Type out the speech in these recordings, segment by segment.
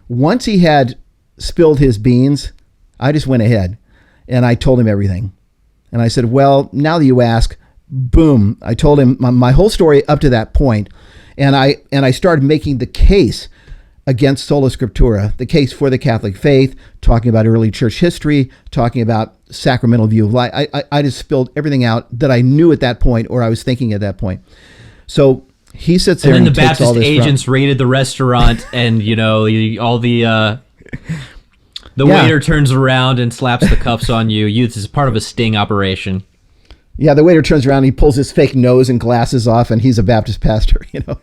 once he had spilled his beans, I just went ahead and I told him everything. And I said, well, now that you ask, boom, I told him my whole story up to that point. And I started making the case against sola scriptura, the case for the Catholic faith, talking about early church history, talking about sacramental view of life. I just spilled everything out that I knew at that point, or I was thinking at that point. So he sits there and then the Baptist agents raided the restaurant, and the waiter turns around and slaps the cuffs on you. This is part of a sting operation. Yeah, the waiter turns around, and he pulls his fake nose and glasses off, and he's a Baptist pastor, And,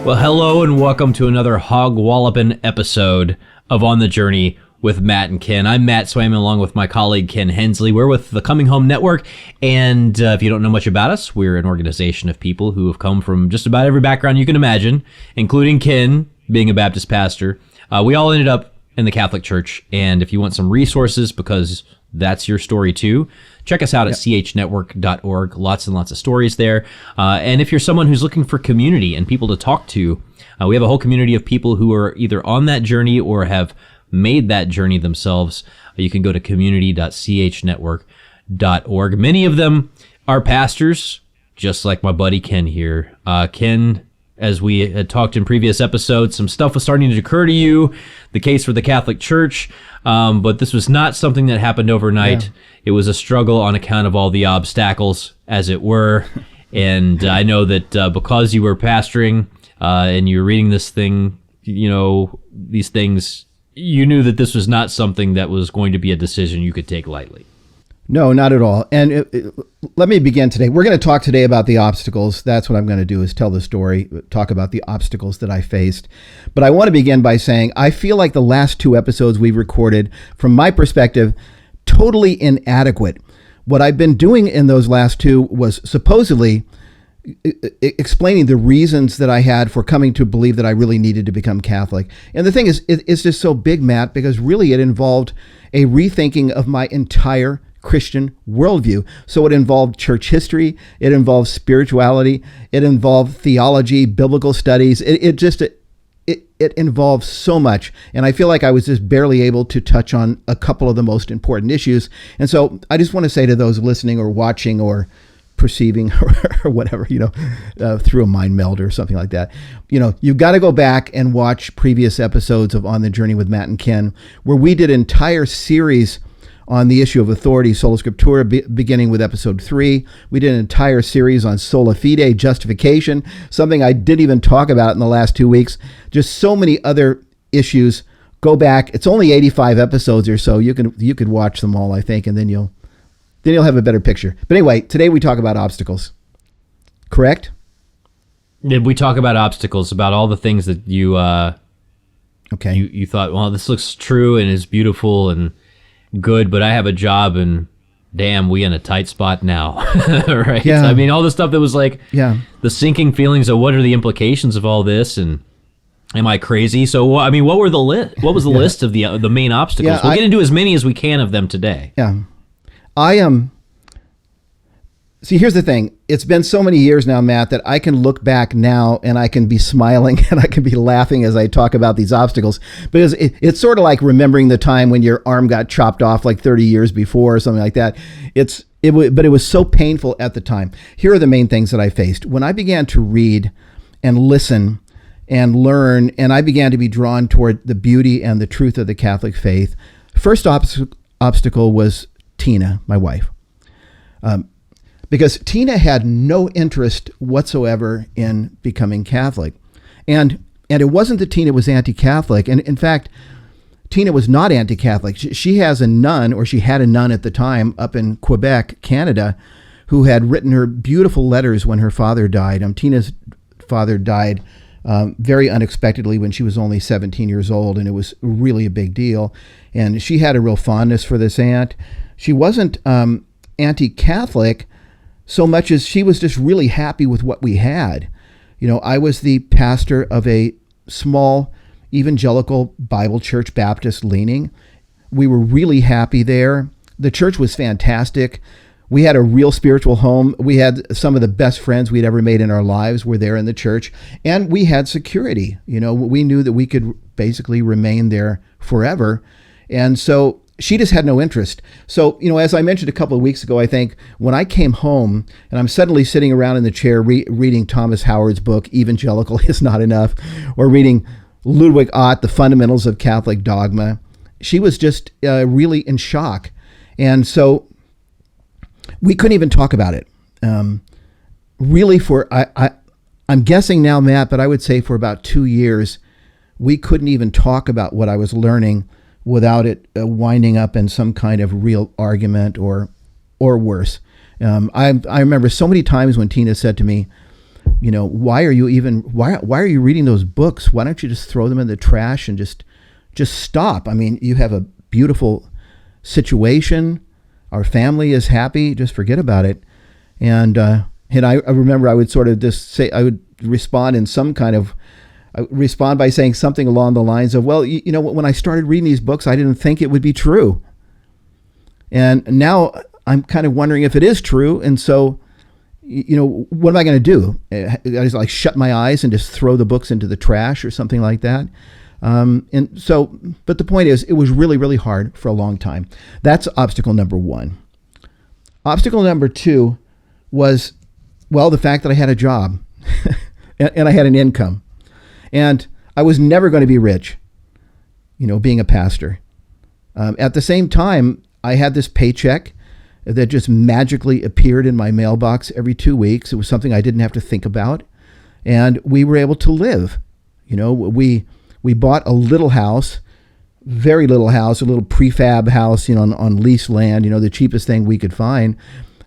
Well, hello and welcome to another hog-walloping episode of On the Journey with Matt and Ken. I'm Matt Swaim along with my colleague Ken Hensley. We're with the Coming Home Network, and if you don't know much about us, we're an organization of people who have come from just about every background you can imagine, including Ken being a Baptist pastor. We all ended up in the Catholic Church, and if you want some resources, because that's your story too, check us out at chnetwork.org. Lots and lots of stories there. And if you're someone who's looking for community and people to talk to, we have a whole community of people who are either on that journey or have made that journey themselves. You can go to community.chnetwork.org. Many of them are pastors, just like my buddy Ken here. Ken, as we had talked in previous episodes, some stuff was starting to occur to you, the case for the Catholic Church, but this was not something that happened overnight. Yeah. It was a struggle on account of all the obstacles, as it were, and I know that because you were pastoring and you were reading this thing, these things, you knew that this was not something that was going to be a decision you could take lightly. No, not at all. And let me begin today. We're going to talk today about the obstacles. That's what I'm going to do, is tell the story, talk about the obstacles that I faced. But I want to begin by saying I feel like the last two episodes we've recorded, from my perspective, totally inadequate. What I've been doing in those last two was supposedly explaining the reasons that I had for coming to believe that I really needed to become Catholic. And the thing is, it's just so big, Matt, because really it involved a rethinking of my entire Christian worldview. So it involved church history, it involved spirituality, it involved theology, biblical studies. It involved so much. And I feel like I was just barely able to touch on a couple of the most important issues. And so I just want to say to those listening or watching or perceiving or whatever, through a mind meld or something like that, you've got to go back and watch previous episodes of On the Journey with Matt and Ken, where we did an entire series on the issue of authority, sola scriptura, beginning with episode 3. We did an entire series on sola fide, justification, something I didn't even talk about in the last 2 weeks. Just so many other issues. Go back. It's only 85 episodes or so. You could watch them all, I think, and then you'll have a better picture. But anyway, today we talk about obstacles. Correct? Did we talk about obstacles, about all the things that you you thought, well, this looks true and is beautiful and good, but I have a job and damn, we in a tight spot now. Right? Yeah. I mean, all the stuff that was like the sinking feelings of what are the implications of all this, and am I crazy? So, I mean, what was the list of the main obstacles? We'll get into as many as we can of them today. Yeah. See, here's the thing. It's been so many years now, Matt, that I can look back now and I can be smiling and I can be laughing as I talk about these obstacles, because it's sort of like remembering the time when your arm got chopped off like 30 years before or something like that. But it was so painful at the time. Here are the main things that I faced. When I began to read and listen and learn, and I began to be drawn toward the beauty and the truth of the Catholic faith, first obstacle was Tina, my wife. Because Tina had no interest whatsoever in becoming Catholic. And it wasn't that Tina was anti-Catholic. And in fact, Tina was not anti-Catholic. She has a nun, or she had a nun at the time up in Quebec, Canada, who had written her beautiful letters when her father died. Tina's father died very unexpectedly when she was only 17 years old, and it was really a big deal. And she had a real fondness for this aunt. She wasn't anti-Catholic so much as she was just really happy with what we had. I was the pastor of a small evangelical Bible church, Baptist leaning. We were really happy there. The church was fantastic. We had a real spiritual home. We had some of the best friends we'd ever made in our lives were there in the church. And we had security. We knew that we could basically remain there forever. And so she just had no interest. So, as I mentioned a couple of weeks ago, I think when I came home and I'm suddenly sitting around in the chair reading Thomas Howard's book, Evangelical is Not Enough, or reading Ludwig Ott, The Fundamentals of Catholic Dogma, she was just really in shock. And so we couldn't even talk about it. Really I'm guessing now, Matt, but I would say for about 2 years, we couldn't even talk about what I was learning without it winding up in some kind of real argument or worse. I remember so many times when Tina said to me, why are you reading those books? Why don't you just throw them in the trash and just stop? I mean, you have a beautiful situation. Our family is happy. Just forget about it. And I remember I would sort of just say, I would respond in some kind of, respond by saying something along the lines of, well, when I started reading these books, I didn't think it would be true. And now I'm kind of wondering if it is true. And so, what am I going to do? I just like shut my eyes and just throw the books into the trash or something like that. And so, but the point is, it was really, really hard for a long time. That's obstacle number one. Obstacle number two was, well, the fact that I had a job and I had an income. And I was never going to be rich, being a pastor. At the same time, I had this paycheck that just magically appeared in my mailbox every 2 weeks. It was something I didn't have to think about. And we were able to live. We bought a little house, very little house, a little prefab house, on leased land, the cheapest thing we could find.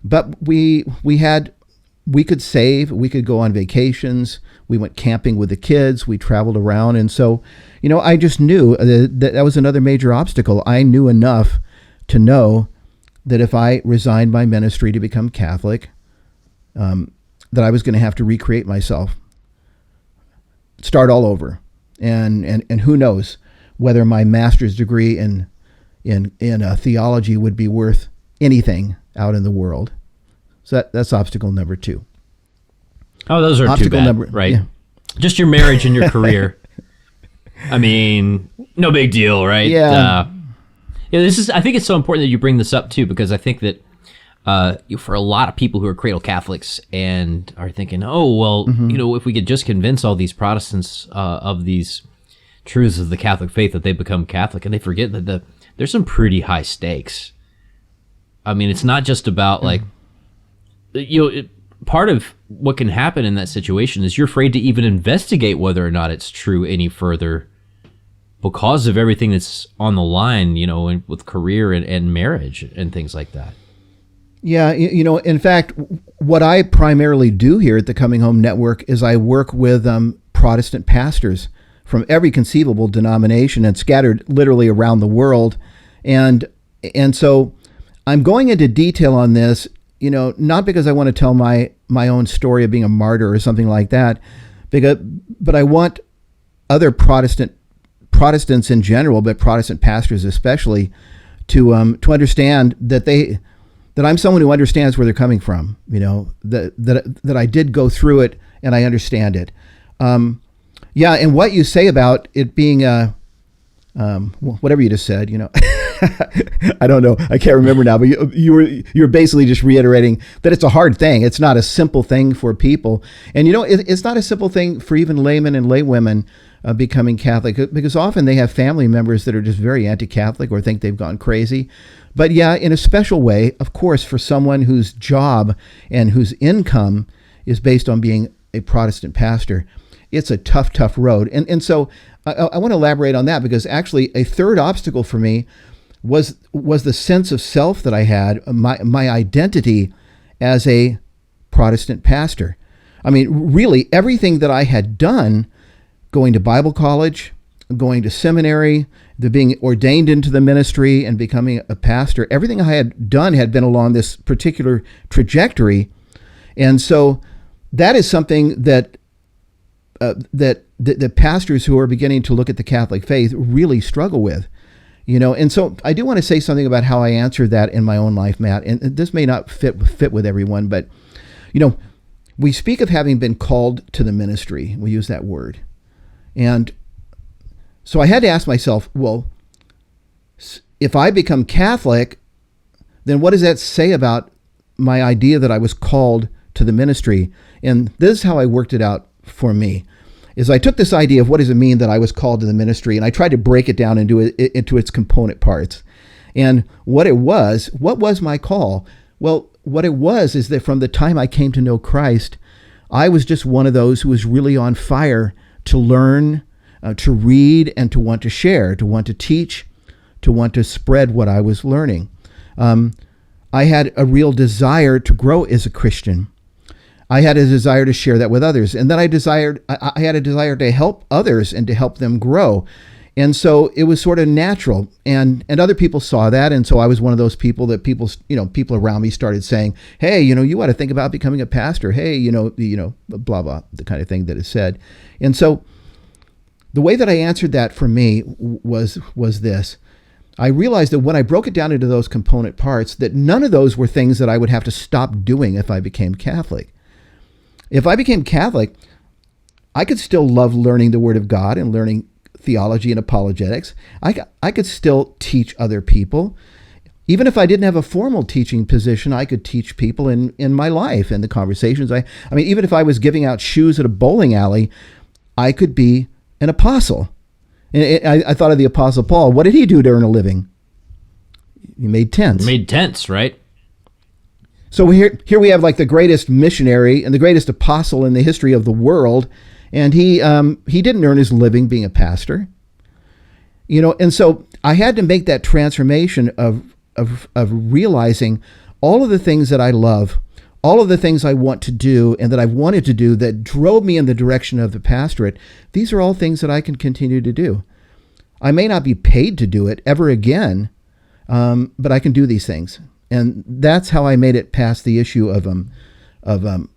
But we could save, we could go on vacations, we went camping with the kids, we traveled around. And so, I just knew that was another major obstacle. I knew enough to know that if I resigned my ministry to become Catholic, that I was going to have to recreate myself, start all over. And who knows whether my master's degree in theology would be worth anything out in the world. So that's obstacle number two. Oh, those are obstacle too bad, right? Yeah. Just your marriage and your career. I mean, no big deal, right? Yeah. I think it's so important that you bring this up too, because I think that for a lot of people who are cradle Catholics and are thinking, oh, well, if we could just convince all these Protestants of these truths of the Catholic faith that they become Catholic, and they forget that there's some pretty high stakes. I mean, it's not just about part of what can happen in that situation is you're afraid to even investigate whether or not it's true any further because of everything that's on the line, with career and marriage and things like that. Yeah, in fact, what I primarily do here at the Coming Home Network is I work with Protestant pastors from every conceivable denomination and scattered literally around the world. And so I'm going into detail on this, not because I want to tell my own story of being a martyr or something like that, but I want other Protestants in general, but Protestant pastors especially, to understand that I'm someone who understands where they're coming from. That I did go through it and I understand it. And what you say about it being whatever you just said, I don't know. I can't remember now, but you're basically just reiterating that it's a hard thing. It's not a simple thing for people. And, it's not a simple thing for even laymen and laywomen becoming Catholic, because often they have family members that are just very anti-Catholic or think they've gone crazy. But yeah, in a special way, of course, for someone whose job and whose income is based on being a Protestant pastor, it's a tough, tough road. And so I want to elaborate on that, because actually a third obstacle for me was the sense of self that I had, my identity as a Protestant pastor. I mean, really, everything that I had done going to Bible college, going to seminary, the being ordained into the ministry and becoming a pastor. Everything I had done had been along this particular trajectory. And so that is something that the pastors who are beginning to look at the Catholic faith really struggle with. And so I do want to say something about how I answered that in my own life, Matt. And this may not fit with everyone, but we speak of having been called to the ministry. We use that word. And so I had to ask myself, well, if I become Catholic, then what does that say about my idea that I was called to the ministry? And this is how I worked it out for me. Is I took this idea of what does it mean that I was called to the ministry, and I tried to break it down into its component parts. And what was my call? Well, what it was is that from the time I came to know Christ, I was just one of those who was really on fire to learn, to read, and to want to share, to want to teach, to want to spread what I was learning. I had a real desire to grow as a Christian. I had a desire to share that with others. And then I had a desire to help others and to help them grow. And so it was sort of natural. And other people saw that. And so I was one of those people that people around me started saying, hey, you ought to think about becoming a pastor. Hey, blah, blah, the kind of thing that is said. And so the way that I answered that for me was this. I realized that when I broke it down into those component parts, that none of those were things that I would have to stop doing if I became Catholic. If I became Catholic, I could still love learning the Word of God and learning theology and apologetics. I could still teach other people. Even if I didn't have a formal teaching position, I could teach people in my life and the conversations. I mean, even if I was giving out shoes at a bowling alley, I could be an apostle. And I thought of the Apostle Paul. What did he do to earn a living? He made tents. Right? So here we have like the greatest missionary and the greatest apostle in the history of the world, and he didn't earn his living being a pastor, And so I had to make that transformation of realizing all of the things that I love, all of the things I want to do and that I've wanted to do that drove me in the direction of the pastorate. These are all things that I can continue to do. I may not be paid to do it ever again, but I can do these things. And that's how I made it past the issue of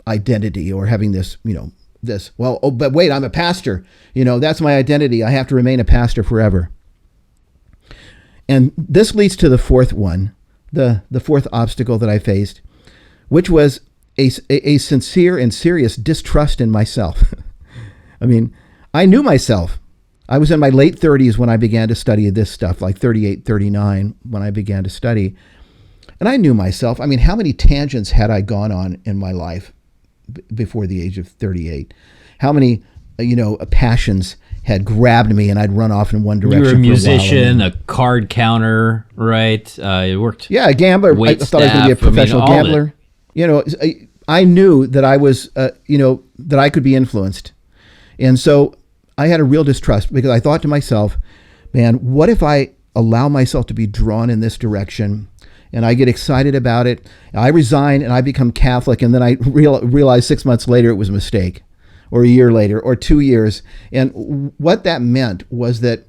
identity or having this, but wait, I'm a pastor. That's my identity. I have to remain a pastor forever. And this leads to the fourth one, the fourth obstacle that I faced, which was a sincere and serious distrust in myself. I mean, I knew myself. I was in my late 30s when I began to study this stuff, like 38, 39, when I began to study. And I knew myself. I mean, how many tangents had I gone on in my life before the age of 38? How many, passions had grabbed me and I'd run off in one direction? You were a musician, a card counter, right? You worked. Yeah, a gambler. I thought I was going to be a professional gambler. I knew that I was, that I could be influenced. And so I had a real distrust because I thought to myself, man, what if I allow myself to be drawn in this direction? And I get excited about it. I resign and I become Catholic. And then I realize 6 months later it was a mistake, or a year later, or 2 years. And what that meant was that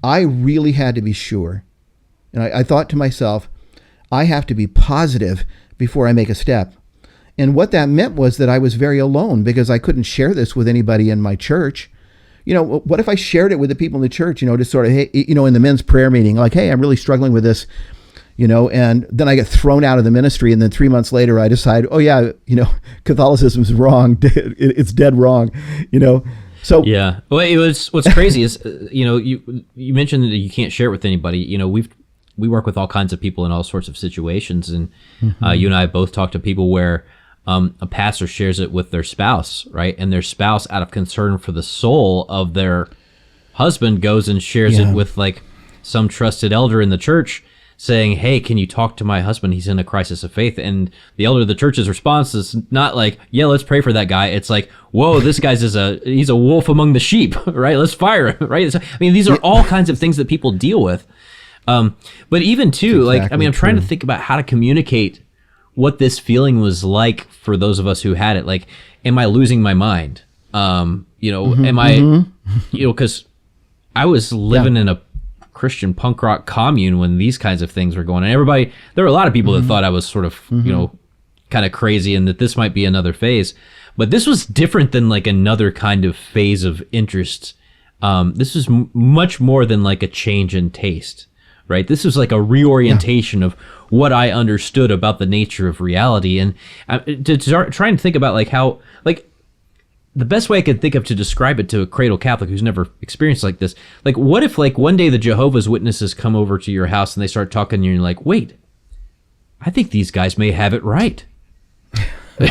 I really had to be sure. And I thought to myself, I have to be positive before I make a step. And what that meant was that I was very alone because I couldn't share this with anybody in my church. What if I shared it with the people in the church, just sort of, hey, in the men's prayer meeting, like, hey, I'm really struggling with this. And then I get thrown out of the ministry. And then 3 months later, I decide, oh yeah, Catholicism's wrong. It's dead wrong, So yeah. Well, what's crazy is, you mentioned that you can't share it with anybody. We work with all kinds of people in all sorts of situations. And you and I both talked to people where a pastor shares it with their spouse, right? And their spouse, out of concern for the soul of their husband, goes and shares it with like some trusted elder in the church, saying, hey, can you talk to my husband? He's in a crisis of faith. And the elder of the church's response is not like, yeah, let's pray for that guy. It's like, whoa, this guy's he's a wolf among the sheep, right? Let's fire him, right? These are all kinds of things that people deal with. But even too, I'm trying to think about how to communicate what this feeling was like for those of us who had it. Like, am I losing my mind? Am I because I was living in a Christian punk rock commune when these kinds of things were going on. There were a lot of people that thought I was sort of, kind of crazy and that this might be another phase. But this was different than like another kind of phase of interest. This was much more than like a change in taste, right? This was like a reorientation of what I understood about the nature of reality. And to try and think about like how, like, the best way I could think of to describe it to a cradle Catholic who's never experienced like this, like, what if like one day the Jehovah's Witnesses come over to your house and they start talking and you're like, wait, I think these guys may have it right.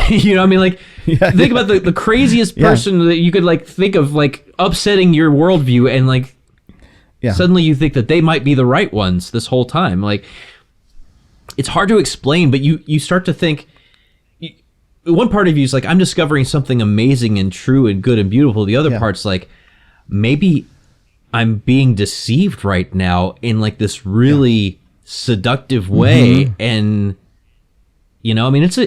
You know what I mean? Like, think about the craziest person that you could like think of like upsetting your worldview, and like suddenly you think that they might be the right ones this whole time. Like, it's hard to explain, but you start to think, one part of you is like, I'm discovering something amazing and true and good and beautiful. The other part's like, maybe I'm being deceived right now in like this really seductive way. And, you know, I mean, it's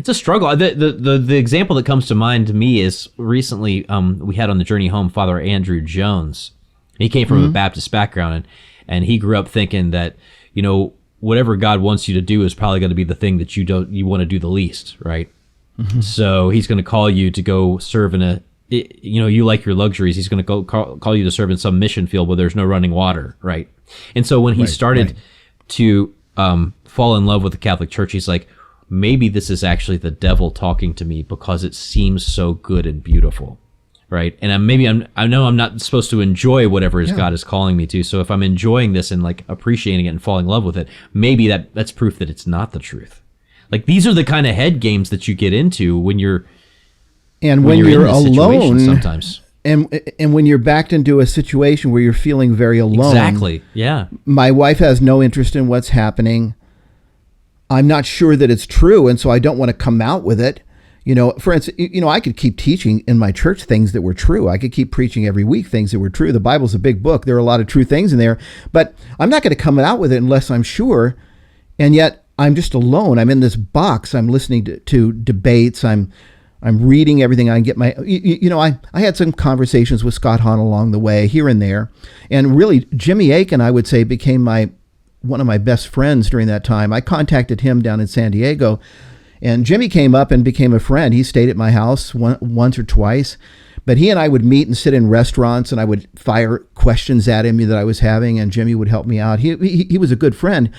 a struggle. The example that comes to mind to me is recently we had on the journey home Father Andrew Jones. He came from a Baptist background, and he grew up thinking that, you know, whatever God wants you to do is probably going to be the thing that you want to do the least, right? So he's going to call you to go serve in you like your luxuries. He's going to go call you to serve in some mission field where there's no running water, right? And so when he started to fall in love with the Catholic Church, he's like, maybe this is actually the devil talking to me because it seems so good and beautiful, right? And I know I'm not supposed to enjoy whatever God is calling me to. So if I'm enjoying this and like appreciating it and falling in love with it, maybe that's proof that it's not the truth. Like, these are the kind of head games that you get into when you're alone sometimes. And when you're backed into a situation where you're feeling very alone. Exactly. Yeah. My wife has no interest in what's happening. I'm not sure that it's true, and so I don't want to come out with it. You know, for instance, I could keep teaching in my church things that were true. I could keep preaching every week things that were true. The Bible's a big book. There are a lot of true things in there, but I'm not going to come out with it unless I'm sure. And yet I'm just alone. I'm in this box. I'm listening to debates. I'm reading everything I can get my, I had some conversations with Scott Hahn along the way, here and there. And really, Jimmy Akin, I would say, became one of my best friends during that time. I contacted him down in San Diego, and Jimmy came up and became a friend. He stayed at my house once or twice, but he and I would meet and sit in restaurants, and I would fire questions at him that I was having, and Jimmy would help me out. He was a good friend.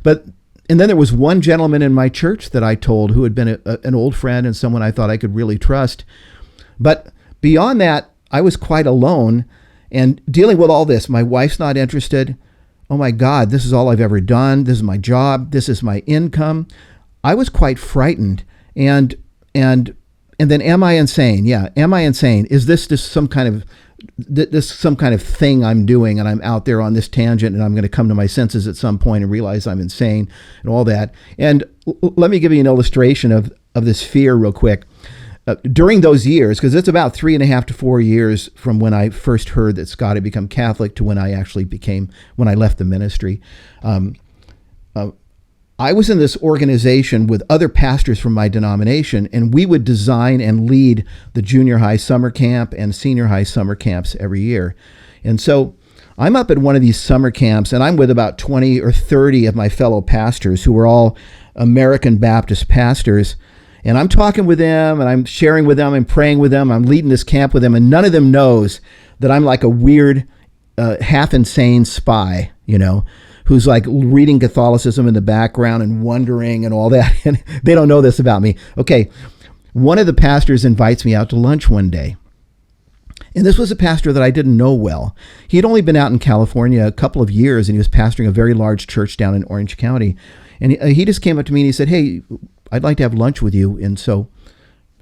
And then there was one gentleman in my church that I told, who had been an old friend and someone I thought I could really trust. But beyond that, I was quite alone and dealing with all this. My wife's not interested. Oh my God, this is all I've ever done. This is my job. This is my income. I was quite frightened. And then, am I insane? Yeah. Am I insane? Is this just some kind of thing I'm doing, and I'm out there on this tangent, and I'm going to come to my senses at some point and realize I'm insane and all that? And let me give you an illustration of this fear real quick. During those years, because it's about 3.5 to 4 years from when I first heard that Scott had become Catholic to when I left the ministry, I was in this organization with other pastors from my denomination, and we would design and lead the junior high summer camp and senior high summer camps every year. And so I'm up at one of these summer camps, and I'm with about 20 or 30 of my fellow pastors who were all American Baptist pastors. And I'm talking with them, and I'm sharing with them, I'm praying with them, I'm leading this camp with them, and none of them knows that I'm like a weird, half-insane spy, who's like reading Catholicism in the background and wondering and all that. And they don't know this about me. Okay, one of the pastors invites me out to lunch one day. And this was a pastor that I didn't know well. He had only been out in California a couple of years, and he was pastoring a very large church down in Orange County. And he just came up to me and he said, "Hey, I'd like to have lunch with you." And so,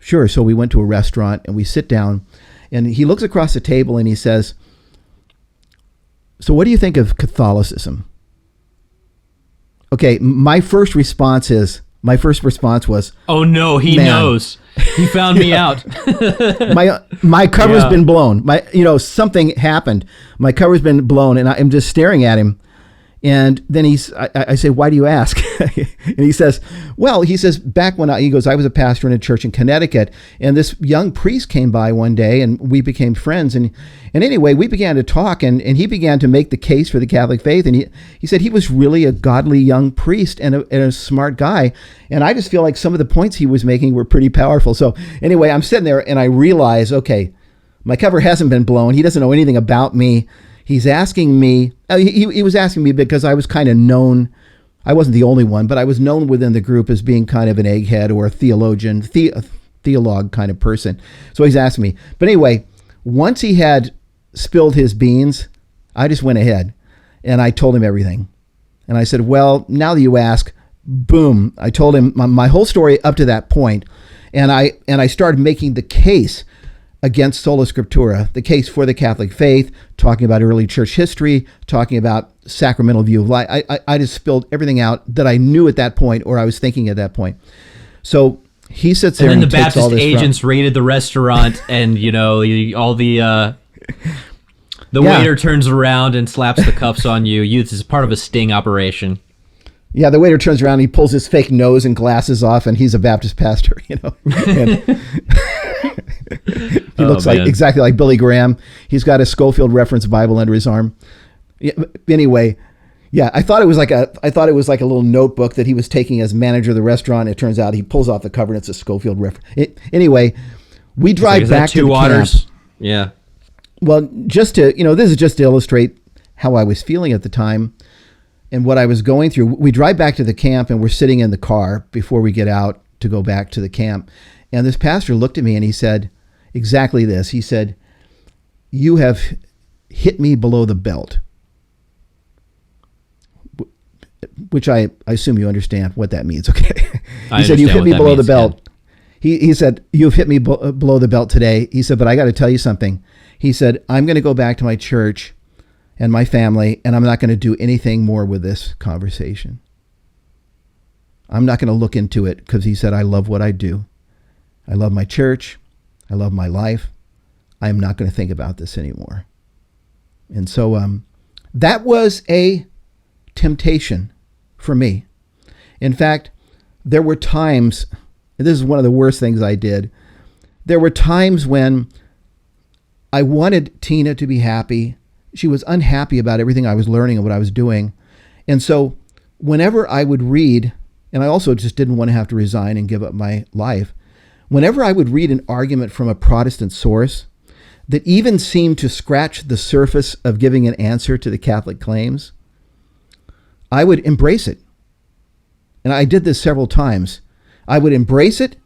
sure. So we went to a restaurant and we sit down, and he looks across the table and he says, "So what do you think of Catholicism?" Okay, my first response was, "Oh no, he knows. He found me out." my cover's been blown. Something happened. My cover's been blown, and I'm just staring at him. And then I say, why do you ask? And he says, well, back when I was a pastor in a church in Connecticut, and this young priest came by one day and we became friends. And anyway, we began to talk and he began to make the case for the Catholic faith. And he said he was really a godly young priest and a smart guy. And I just feel like some of the points he was making were pretty powerful. So anyway, I'm sitting there and I realize, okay, my cover hasn't been blown. He doesn't know anything about me. He's asking me, he was asking me because I was kind of known, I wasn't the only one, but I was known within the group as being kind of an egghead or a theologian, theologue kind of person. So he's asking me. But anyway, once he had spilled his beans, I just went ahead and I told him everything. And I said, well, now that you ask, boom, I told him my whole story up to that point. And I started making the case against sola scriptura, the case for the Catholic faith, talking about early church history, talking about sacramental view of life. I just spilled everything out that I knew at that point or I was thinking at that point. So he sits there and then the Baptist agents raided the restaurant and, all the waiter turns around and slaps the cuffs on you. This is part of a sting operation. Yeah, the waiter turns around and he pulls his fake nose and glasses off and he's a Baptist pastor, And he looks exactly like Billy Graham. He's got a Schofield reference Bible under his arm. Anyway, I thought it was like a little notebook that he was taking as manager of the restaurant. It turns out he pulls off the cover and it's a Schofield reference. Anyway, we drive back to the camp. Yeah. Well, just to, this is just to illustrate how I was feeling at the time and what I was going through. We drive back to the camp and we're sitting in the car before we get out to go back to the camp. And this pastor looked at me and he said exactly this. He said, you have hit me below the belt, which I assume you understand what that means. Okay. He said, you hit me below the belt. He said, you've hit me below the belt today. He said, but I got to tell you something. He said, I'm going to go back to my church and my family, and I'm not going to do anything more with this conversation. I'm not going to look into it because he said, I love what I do. I love my church. I love my life. I am not going to think about this anymore. And so that was a temptation for me. In fact, there were times, and this is one of the worst things I did, there were times when I wanted Tina to be happy. She was unhappy about everything I was learning and what I was doing. And so whenever I would read, and I also just didn't want to have to resign and give up my life, whenever I would read an argument from a Protestant source that even seemed to scratch the surface of giving an answer to the Catholic claims, I would embrace it. And I did this several times. I would embrace it,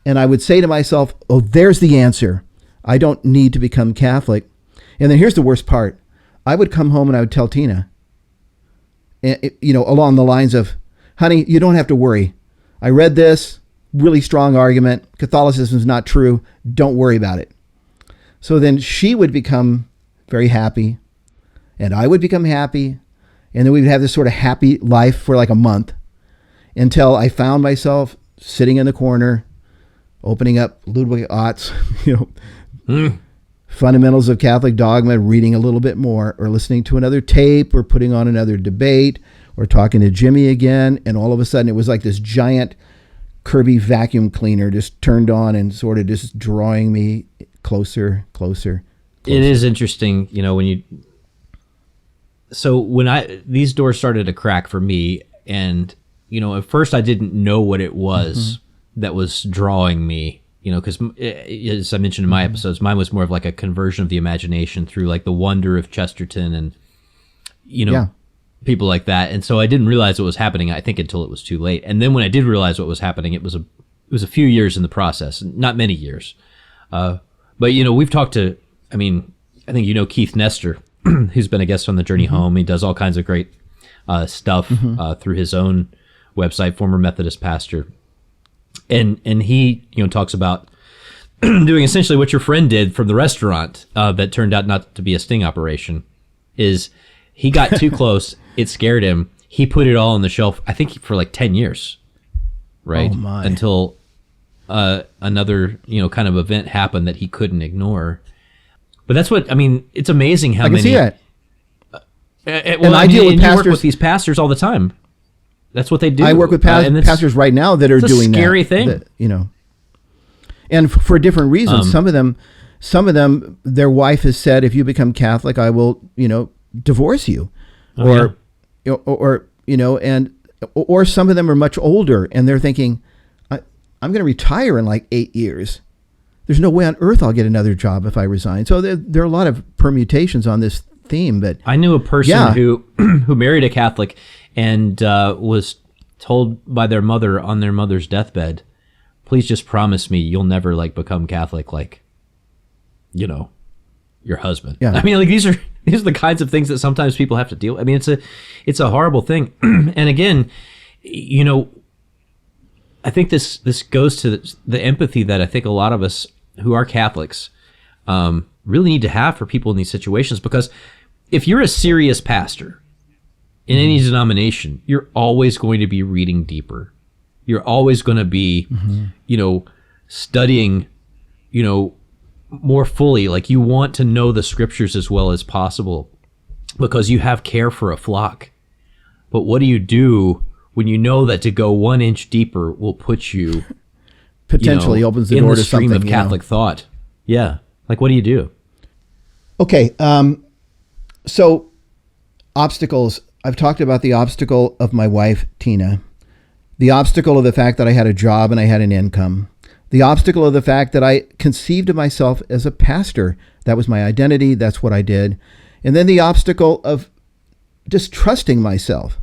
and I would say to myself, oh, there's the answer. I don't need to become Catholic. And then here's the worst part. I would come home and I would tell Tina, along the lines of, honey, you don't have to worry. I read this really strong argument. Catholicism is not true. Don't worry about it. So then she would become very happy, and I would become happy, and then we would have this sort of happy life for like a month until I found myself sitting in the corner, opening up Ludwig Ott's, Fundamentals of Catholic Dogma, reading a little bit more, or listening to another tape, or putting on another debate, or talking to Jimmy again. And all of a sudden it was like this giant Kirby vacuum cleaner just turned on and sort of just drawing me closer. It is interesting, when these doors started to crack for me, and, at first I didn't know what it was that was drawing me, because as I mentioned in my episodes, mine was more of like a conversion of the imagination through like the wonder of Chesterton and, people like that. And so I didn't realize what was happening, I think, until it was too late. And then when I did realize what was happening, it was a few years in the process, not many years. But, we've talked to, I think Keith Nestor, who's been a guest on the Journey Home. He does all kinds of great stuff through his own website, former Methodist pastor. And he, talks about doing essentially what your friend did from the restaurant that turned out not to be a sting operation. Is he got too close, it scared him. He put it all on the shelf, I think for like 10 years, right? Oh my. Until another, kind of event happened that he couldn't ignore. But that's what, it's amazing how many... I can see that. and I deal with you work pastors. with these pastors all the time. That's what they do. I work with and pastors right now that are doing a scary thing. that, and for different reasons. Some of them, their wife has said, if you become Catholic, I will, divorce you, or some of them are much older and they're thinking, I'm going to retire in like 8 years. There's no way on earth I'll get another job if I resign. So there are a lot of permutations on this theme. But I knew a person who married a Catholic and was told by their mother on their mother's deathbed, please just promise me you'll never become Catholic your husband. Yeah. I mean, these are the kinds of things that sometimes people have to deal with. I mean, it's a horrible thing. And again, I think this goes to the empathy that I think a lot of us who are Catholics really need to have for people in these situations, because if you're a serious pastor in any denomination, you're always going to be reading deeper. You're always going to be, studying, more fully. You want to know the scriptures as well as possible because you have care for a flock. But what do you do when you know that to go 1 inch deeper will put you potentially opens the in door the to stream something of Catholic thought? Yeah. What do you do? Okay. So obstacles. I've talked about the obstacle of my wife, Tina, the obstacle of the fact that I had a job and I had an income, the obstacle of the fact that I conceived of myself as a pastor. That was my identity. That's what I did. And then the obstacle of distrusting myself,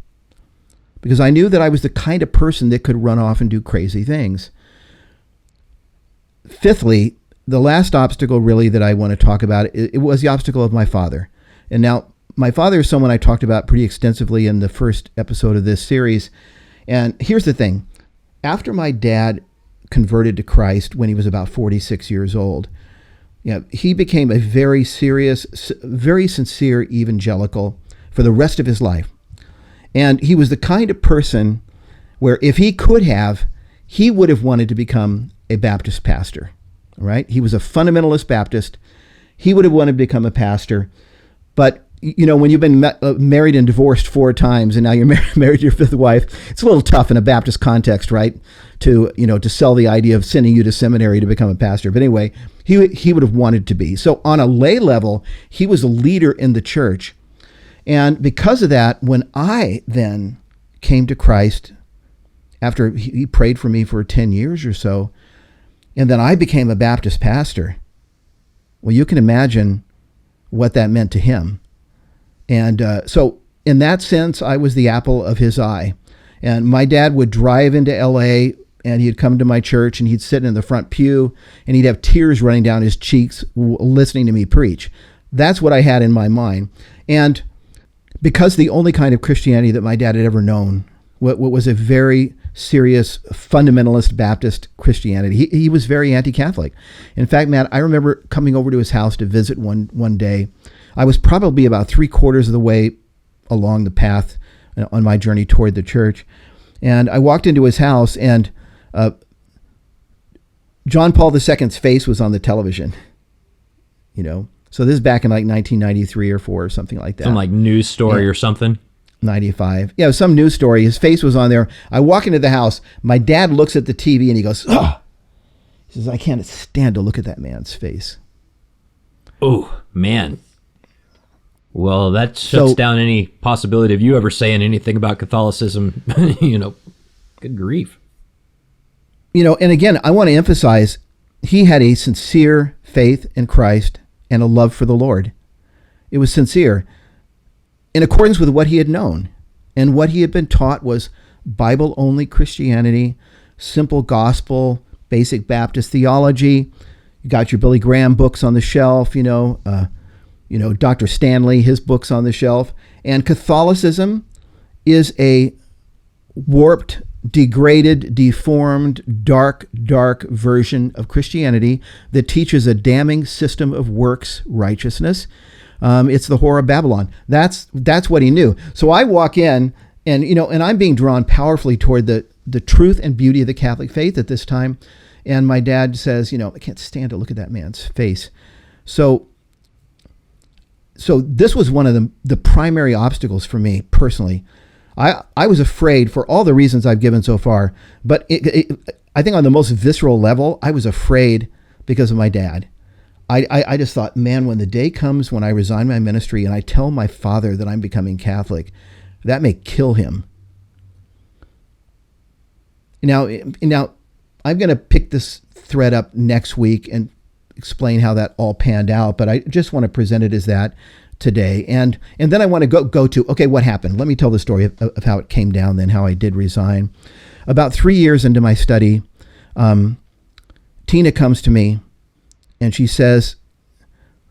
because I knew that I was the kind of person that could run off and do crazy things. Fifthly, the last obstacle really that I want to talk about, it was the obstacle of my father. And now my father is someone I talked about pretty extensively in the first episode of this series. And here's the thing. After my dad converted to Christ when he was about 46 years old, he became a very serious, very sincere evangelical for the rest of his life. And he was the kind of person where if he could have, he would have wanted to become a Baptist pastor, right? He was a fundamentalist Baptist. He would have wanted to become a pastor. But, when you've been married and divorced 4 times and now you're married to your 5th wife, it's a little tough in a Baptist context, right? To sell the idea of sending you to seminary to become a pastor. But anyway, he would have wanted to be. So on a lay level, he was a leader in the church. And because of that, when I then came to Christ, after he prayed for me for 10 years or so, and then I became a Baptist pastor, well, you can imagine what that meant to him. And so in that sense, I was the apple of his eye. And my dad would drive into LA and he'd come to my church and he'd sit in the front pew and he'd have tears running down his cheeks listening to me preach. That's what I had in my mind. And because the only kind of Christianity that my dad had ever known, what was a very serious fundamentalist Baptist Christianity, he was very anti-Catholic. In fact, Matt, I remember coming over to his house to visit one day. I was probably about 3/4 of the way along the path on my journey toward the church. And I walked into his house and John Paul II's face was on the television, So this is back in 1993 or 4 or something like that. Some news story or something? 95. Yeah, it was some news story. His face was on there. I walk into the house. My dad looks at the TV and he goes, "Oh." He says, "I can't stand to look at that man's face." Oh, man. Well, that shuts down any possibility of you ever saying anything about Catholicism. Good grief. And again, I want to emphasize, he had a sincere faith in Christ and a love for the Lord. It was sincere, in accordance with what he had known. And what he had been taught was Bible-only Christianity, simple gospel, basic Baptist theology. You got your Billy Graham books on the shelf, Dr. Stanley, his books on the shelf. And Catholicism is a warped, degraded, deformed, dark version of Christianity that teaches a damning system of works righteousness. It's the whore of Babylon. That's what he knew. So I walk in and, and I'm being drawn powerfully toward the truth and beauty of the Catholic faith at this time. And my dad says, I can't stand to look at that man's face. So so this was one of the primary obstacles for me personally. I was afraid for all the reasons I've given so far, but I think on the most visceral level, I was afraid because of my dad. I just thought, man, when the day comes when I resign my ministry and I tell my father that I'm becoming Catholic, that may kill him. Now I'm going to pick this thread up next week and explain how that all panned out, but I just want to present it as that today. And then I want to go to, okay, what happened? Let me tell the story of how it came down, then how I did resign. About 3 years into my study, Tina comes to me and she says,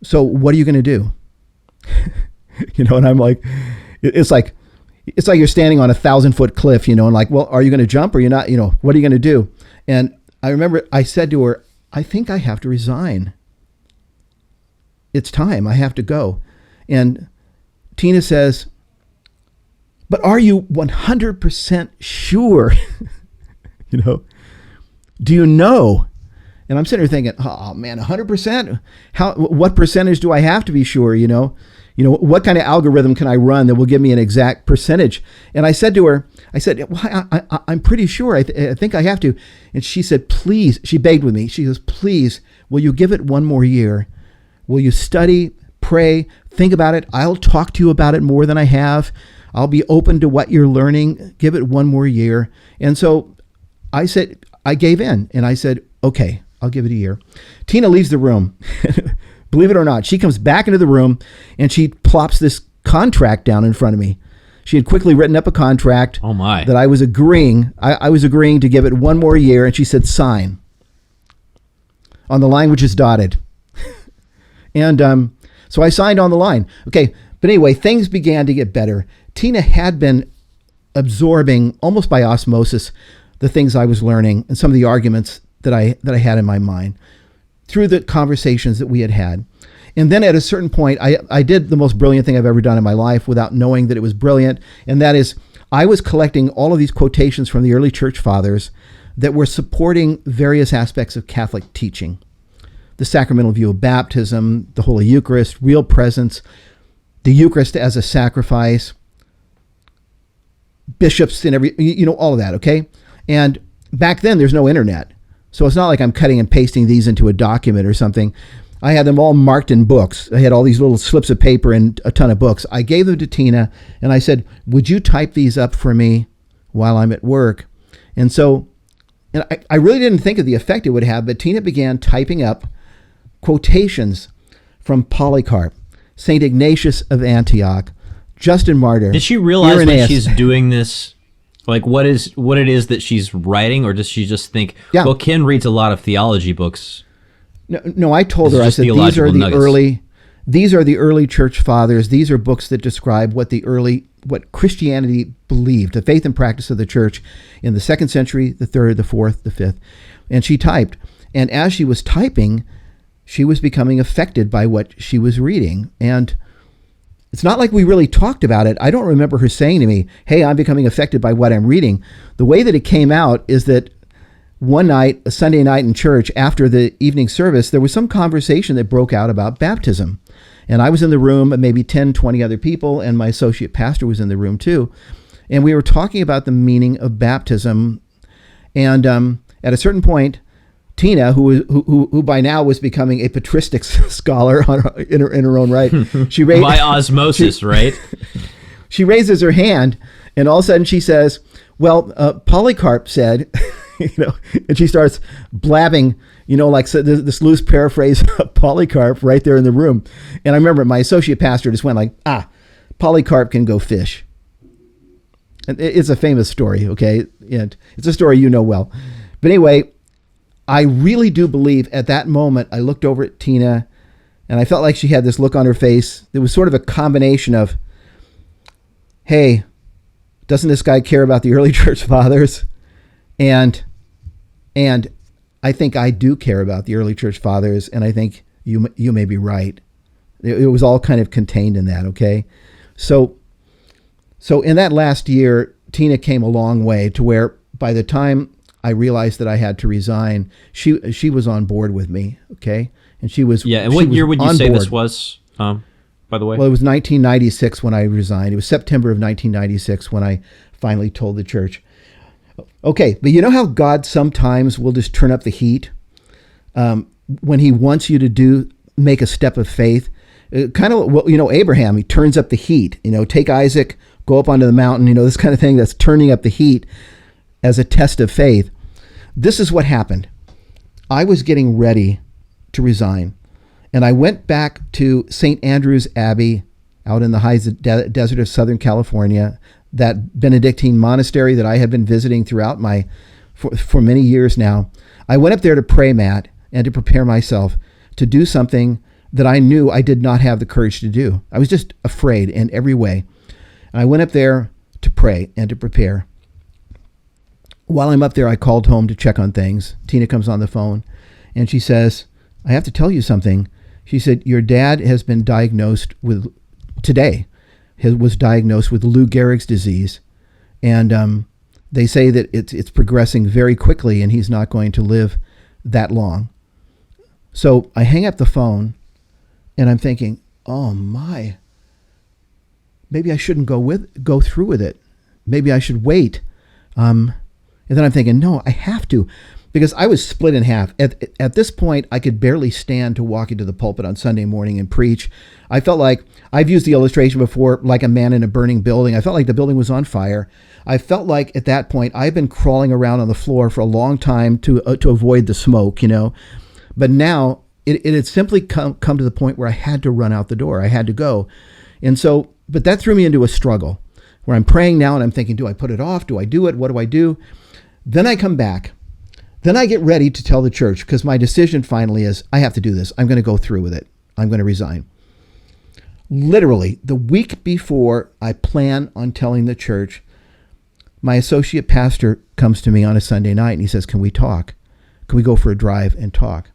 so what are you going to do? And I'm like, it's like you're standing on a 1,000-foot cliff, and like, well, are you going to jump or you're not? What are you going to do? And I remember I said to her, I think I have to resign. It's time. I have to go. And Tina says, but are you 100% sure? Do you know? And I'm sitting here thinking, oh man, 100%? What percentage do I have to be sure? What kind of algorithm can I run that will give me an exact percentage? And I said to her, well, I'm pretty sure. I think I have to. And she said, please, she begged with me. She goes, please, will you give it one more year? Will you study, pray, think about it? I'll talk to you about it more than I have. I'll be open to what you're learning. Give it one more year. And so I said, I gave in and I said, okay, I'll give it a year. Tina leaves the room. Believe it or not, she comes back into the room and she plops this contract down in front of me. She had quickly written up a contract that I was agreeing. I was agreeing to give it one more year, and she said, sign. On the line which is dotted. And so I signed on the line. Okay, but anyway, things began to get better. Tina had been absorbing, almost by osmosis, the things I was learning and some of the arguments that I had in my mind through the conversations that we had had. And then at a certain point, I did the most brilliant thing I've ever done in my life without knowing that it was brilliant. And that is, I was collecting all of these quotations from the early church fathers that were supporting various aspects of Catholic teaching. The sacramental view of baptism, the Holy Eucharist, real presence, the Eucharist as a sacrifice, bishops and all of that, okay? And back then, there's no internet. So it's not like I'm cutting and pasting these into a document or something. I had them all marked in books. I had all these little slips of paper and a ton of books. I gave them to Tina and I said, would you type these up for me while I'm at work? And so, and I really didn't think of the effect it would have, but Tina began typing up quotations from Polycarp, St. Ignatius of Antioch, Justin Martyr. Did she realize when she's doing this, like what it is that she's writing, or does she just think, well, Ken reads a lot of theology books? No, I told her, I said, these are the early church fathers. These are books that describe what Christianity believed, the faith and practice of the church in the 2nd century, the 3rd, the 4th, the 5th. And she typed. And as she was typing, she was becoming affected by what she was reading. And it's not like we really talked about it. I don't remember her saying to me, hey, I'm becoming affected by what I'm reading. The way that it came out is that one night, a Sunday night in church, after the evening service, there was some conversation that broke out about baptism. And I was in the room, maybe 10, 20 other people, and my associate pastor was in the room too. And we were talking about the meaning of baptism. And at a certain point, Tina, who by now was becoming a patristics scholar in her own right, she raised by osmosis, right? She raises her hand, and all of a sudden she says, "Well, Polycarp said," and she starts blabbing, like this loose paraphrase of Polycarp right there in the room. And I remember my associate pastor just went like, Polycarp can go fish. And it's a famous story, okay? And it's a story you know well. But anyway, I really do believe at that moment, I looked over at Tina and I felt like she had this look on her face. There was sort of a combination of, hey, doesn't this guy care about the early church fathers? And I think I do care about the early church fathers, and I think you may be right. It was all kind of contained in that, okay? So in that last year, Tina came a long way to where by the time I realized that I had to resign, she was on board with me, okay? And she was And what year would you say this was? by the way? Well, it was 1996 when I resigned. It was September of 1996 when I finally told the church. Okay, but you know how God sometimes will just turn up the heat when he wants you to make a step of faith? Kind of, well, Abraham, he turns up the heat. Take Isaac, go up onto the mountain, this kind of thing that's turning up the heat as a test of faith. This is what happened. I was getting ready to resign, and I went back to St. Andrew's Abbey out in the high desert of Southern California, that Benedictine monastery that I had been visiting throughout for many years now. I went up there to pray, Matt, and to prepare myself to do something that I knew I did not have the courage to do. I was just afraid in every way. And I went up there to pray and to prepare. While I'm up there, I called home to check on things. Tina comes on the phone, and she says, I have to tell you something. She said, your dad has been diagnosed with, today, was diagnosed with Lou Gehrig's disease. And they say that it's progressing very quickly, and he's not going to live that long. So I hang up the phone, and I'm thinking, oh my, maybe I shouldn't go through with it. Maybe I should wait. And then I'm thinking, no, I have to, because I was split in half. At this point, I could barely stand to walk into the pulpit on Sunday morning and preach. I felt like, I've used the illustration before, like a man in a burning building. I felt like the building was on fire. I felt like at that point, I've been crawling around on the floor for a long time to avoid the smoke, But now it had simply come to the point where I had to run out the door. I had to go. And so, but that threw me into a struggle where I'm praying now and I'm thinking, do I put it off? Do I do it? What do I do? Then I come back. Then I get ready to tell the church, because my decision finally is, I have to do this. I'm going to go through with it. I'm going to resign. Literally, the week before I plan on telling the church, my associate pastor comes to me on a Sunday night and he says, can we talk? Can we go for a drive and talk?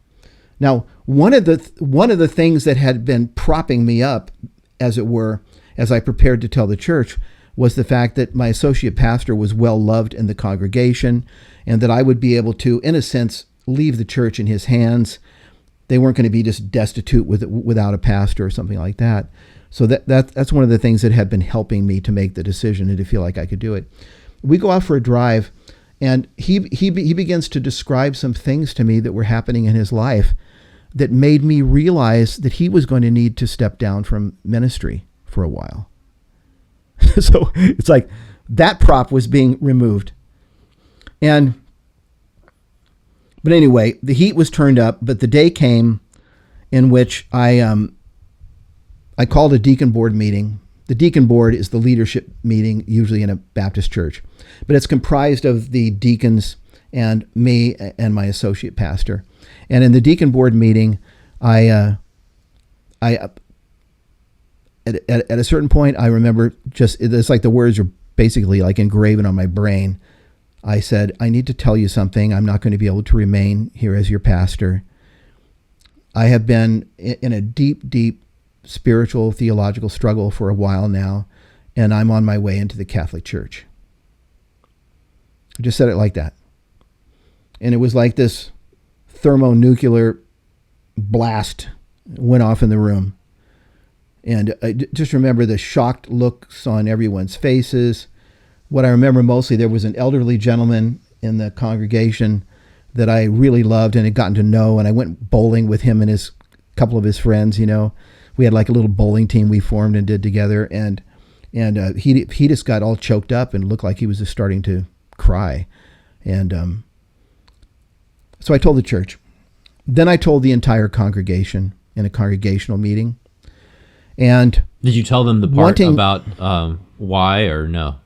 Now, one of the things that had been propping me up, as it were, as I prepared to tell the church, was the fact that my associate pastor was well loved in the congregation, and that I would be able to, in a sense, leave the church in his hands. They weren't going to be just destitute without a pastor or something like that. So that's one of the things that had been helping me to make the decision and to feel like I could do it. We go out for a drive, and he begins to describe some things to me that were happening in his life that made me realize that he was going to need to step down from ministry for a while. So it's like that prop was being removed. But anyway, the heat was turned up, but the day came in which I called a deacon board meeting. The deacon board is the leadership meeting, usually in a Baptist church, but it's comprised of the deacons and me and my associate pastor. And in the deacon board meeting, at a certain point, I remember it's like the words are basically like engraven on my brain. I said, I need to tell you something. I'm not going to be able to remain here as your pastor. I have been in a deep, deep spiritual, theological struggle for a while now, and I'm on my way into the Catholic Church. I just said it like that. And it was like this thermonuclear blast went off in the room. And I just remember the shocked looks on everyone's faces. What I remember mostly, there was an elderly gentleman in the congregation that I really loved and had gotten to know, and I went bowling with him and a couple of his friends. We had like a little bowling team we formed and did together, and he just got all choked up and looked like he was just starting to cry. And so I told the church. Then I told the entire congregation in a congregational meeting. And did you tell them the part about why, or no,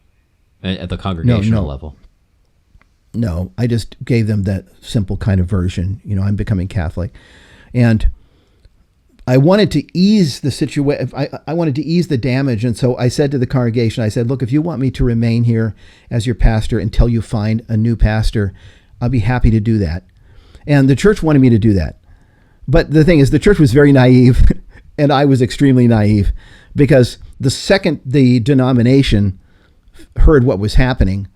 at the congregational level? No, I just gave them that simple kind of version. I'm becoming Catholic, and I wanted to ease the situation. I wanted to ease the damage, and so I said to the congregation, I said, "Look, if you want me to remain here as your pastor until you find a new pastor, I'll be happy to do that." And the church wanted me to do that, but the thing is, the church was very naive. And I was extremely naive, because the second the denomination heard what was happening,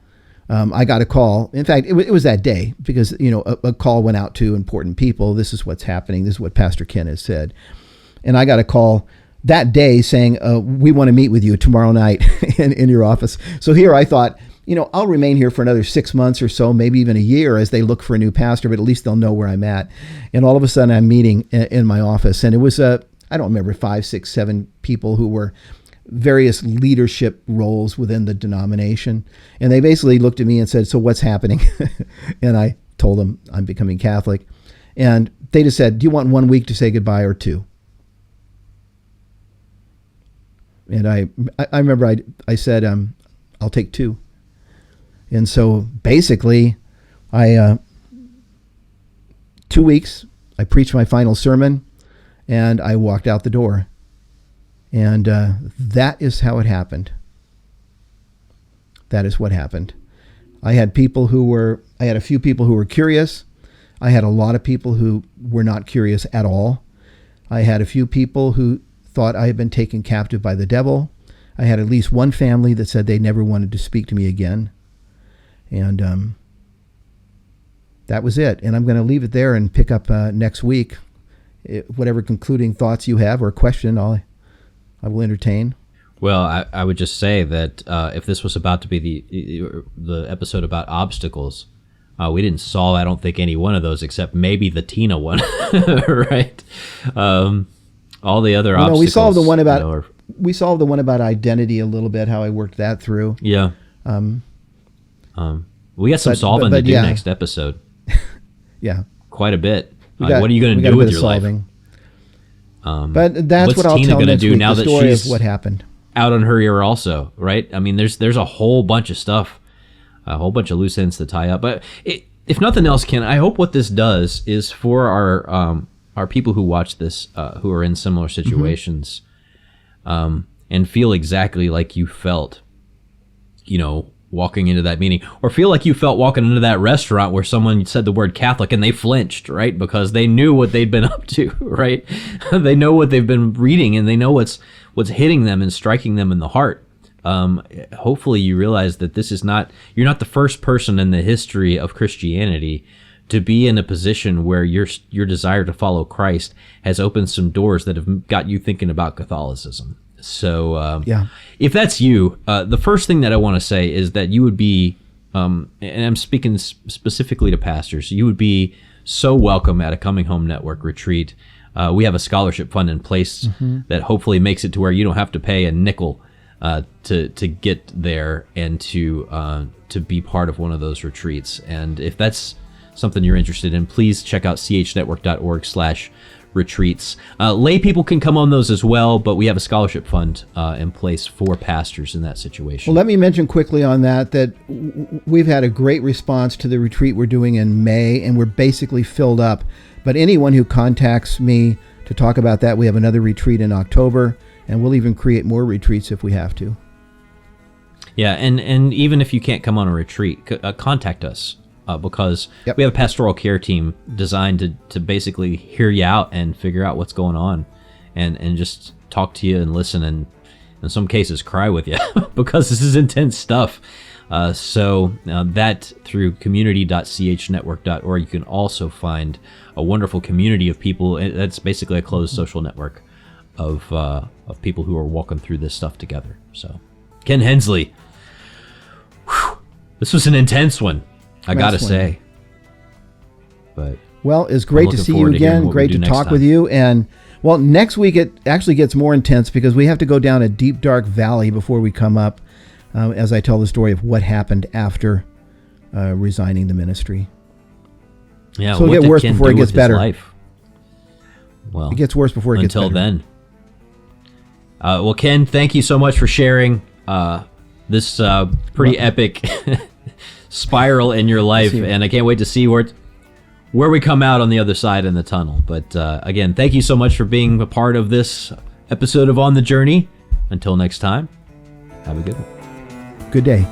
I got a call. In fact, it was that day, because a call went out to important people. This is what's happening. This is what Pastor Ken has said. And I got a call that day saying, we want to meet with you tomorrow night in your office. So here I thought, I'll remain here for another 6 months or so, maybe even a year as they look for a new pastor, but at least they'll know where I'm at. And all of a sudden I'm meeting in my office, and it was, I don't remember, 5, 6, 7 people who were various leadership roles within the denomination. And they basically looked at me and said, so what's happening? And I told them I'm becoming Catholic. And they just said, do you want 1 week to say goodbye or 2? And I remember I said, I'll take 2. And so basically, 2 weeks, I preached my final sermon, and I walked out the door. And that is how it happened. That is what happened. I had a few people who were curious. I had a lot of people who were not curious at all. I had a few people who thought I had been taken captive by the devil. I had at least one family that said they never wanted to speak to me again. And that was it. And I'm going to leave it there and pick up next week. Whatever concluding thoughts you have or question, I will entertain. Well, I would just say that if this was about to be the episode about obstacles, we didn't solve, I don't think, any one of those except maybe the Tina one, right? All the other obstacles. We solved the one about identity a little bit, how I worked that through. Yeah. We got some solving to do next episode. Yeah. Quite a bit. What are you going to do with your life? But that's what I'll Tina tell gonna next do week, now the that story she's of what happened. Out on her ear also, right? I mean, there's a whole bunch of stuff, a whole bunch of loose ends to tie up. But if nothing else, Ken, I hope what this does is for our people who watch this, who are in similar situations, and feel exactly like you felt, walking into that meeting, or feel like you felt walking into that restaurant where someone said the word Catholic and they flinched, right? Because they knew what they'd been up to, right? They know what they've been reading, and they know what's hitting them and striking them in the heart. Hopefully you realize that you're not the first person in the history of Christianity to be in a position where your desire to follow Christ has opened some doors that have got you thinking about Catholicism. So if that's you, the first thing that I want to say is that you would be, and I'm speaking specifically to pastors, you would be so welcome at a Coming Home Network retreat. We have a scholarship fund in place that hopefully makes it to where you don't have to pay a nickel to get there and to be part of one of those retreats. And if that's something you're interested in, please check out chnetwork.org/retreats. Lay people can come on those as well, but we have a scholarship fund in place for pastors in that situation. Well, let me mention quickly on that we've had a great response to the retreat we're doing in May, and we're basically filled up. But anyone who contacts me to talk about that, we have another retreat in October, and we'll even create more retreats if we have to. Yeah, and even if you can't come on a retreat, contact us. Because we have a pastoral care team designed to basically hear you out and figure out what's going on and just talk to you and listen and in some cases cry with you because this is intense stuff. So that through community.chnetwork.org, you can also find a wonderful community of people. That's basically a closed social network of people who are walking through this stuff together. So Ken Hensley, this was an intense one. I gotta say, but it's great to see you again. Great to talk with you. And next week it actually gets more intense because we have to go down a deep, dark valley before we come up, as I tell the story of what happened after resigning the ministry. Yeah, so it'll get worse before it gets better. Well, it gets worse before it gets better. Until then. Ken, thank you so much for sharing this pretty epic spiral in your life, and I can't wait to see where we come out on the other side in the tunnel. But again, thank you so much for being a part of this episode of On the Journey. Until next time, have a good one. Good day.